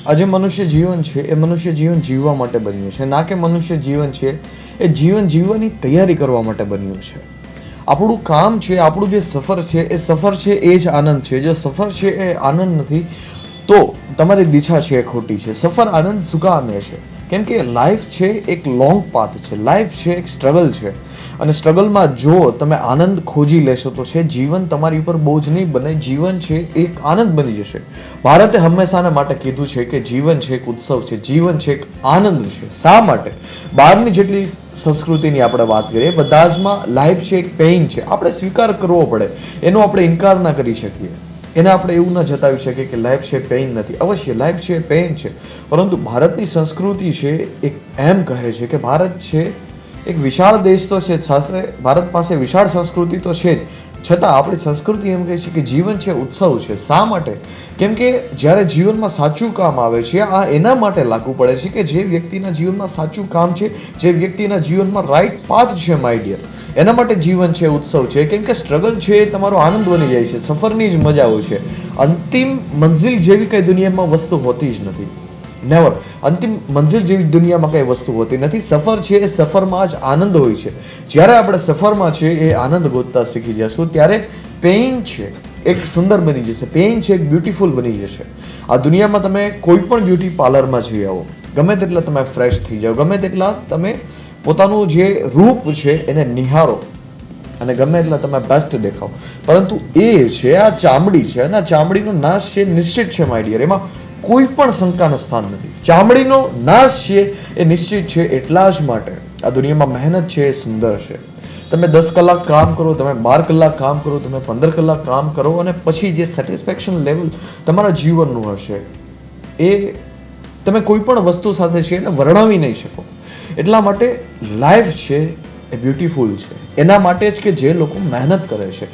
આજે મનુષ્ય જીવન છે એ મનુષ્ય જીવન જીવવા માટે બન્યું છે, ના કે મનુષ્ય જીવન છે એ જીવન જીવવાની તૈયારી કરવા માટે બન્યું છે. આપણું કામ છે, આપણું જે સફર છે એ સફર છે એ જ આનંદ છે. જો સફર છે એ આનંદ નથી તો તમારી દિશા છે એ ખોટી છે. સફર આનંદ સુકામે છે, કેમ કે લાઈફ છે એક લોંગ પાથ છે, લાઈફ છે એક સ્ટ્રગલ છે. અને સ્ટ્રગલમાં જો તમે આનંદ ખોજી લેશો તો છે જીવન તમારી ઉપર બોજ નહીં બને, જીવન છે એક આનંદ બની જશે. ભારતે હંમેશાના માટે કીધું છે કે જીવન છે એક ઉત્સવ છે, જીવન છે એક આનંદ છે. શા માટે? બહારની જેટલી સંસ્કૃતિની આપણે વાત કરીએ બધા જમાં લાઈફ છે એક પેઇન છે. આપણે સ્વીકાર કરવો પડે, એનો આપણે ઇનકાર ના કરી શકીએ. એને આપણે એવું ન જતાવી શકીએ કે લાઈફ છે પેઇન નથી. અવશ્ય લાઈફ છે પેઇન છે, પરંતુ ભારતની સંસ્કૃતિ છે એક એમ કહે છે કે ભારત છે એક વિશાળ દેશ તો છે, સાથે ભારત પાસે વિશાળ સંસ્કૃતિ તો છે જ, છતાં આપણી સંસ્કૃતિ એમ કહે છે કે જીવન છે ઉત્સવ છે. શા માટે? કેમ કે જ્યારે જીવનમાં સાચું કામ આવે છે આ એના માટે લાગુ પડે છે કે જે વ્યક્તિના જીવનમાં સાચું કામ છે, જે વ્યક્તિના જીવનમાં રાઈટ પાથ છે માય ડિયર, એના માટે જીવન છે ઉત્સવ છે. કેમ કે સ્ટ્રગલ છે એ તમારો આનંદ બની જાય છે, સફરની જ મજા હોય છે. અંતિમ મંજિલ જેવી કઈ દુનિયામાં વસ્તુ હોતી જ નથી, નેવર. અંતિમ મંજિલ જેવી દુનિયામાં કઈ વસ્તુ હોતી નથી. સફર છે એ સફરમાં જ આનંદ હોય છે. જ્યારે આપણે સફરમાં છે એ આનંદ ગોતતા શીખી જશું ત્યારે પેઇન છે એક સુંદર બની જશે, પેઇન છે એક બ્યુટીફુલ બની જશે. આ દુનિયામાં તમે કોઈ પણ બ્યુટી પાર્લરમાં જઈ આવો, ગમે તેટલા તમે ફ્રેશ થઈ જાઓ, ગમે તેટલા તમે પોતાનું જે રૂપ છે એને નિહારો અને ગમે એટલા તમે બેસ્ટ દેખાવ, પરંતુ એ છે આ ચામડી છે અને આ ચામડીનો નાશ છે નિશ્ચિત છે માય ડિયર. એમાં કોઈ પણ શંકાનું સ્થાન નથી. ચામડીનો નાશ છે એ નિશ્ચિત છે. એટલા જ માટે આ દુનિયામાં મહેનત છે એ સુંદર છે. તમે 10 કલાક કામ કરો, તમે 12 કલાક કામ કરો, તમે 15 કલાક કામ કરો અને પછી જે સેટિસ્ફેક્શન લેવલ તમારા જીવનનું હશે એ તમે કોઈ પણ વસ્તુ સાથે છે એને વર્ણવી નહીં શકો. એટલા માટે લાઈફ છે એ બ્યુટીફુલ છે. એના માટે જ કે જે લોકો મહેનત કરે છે.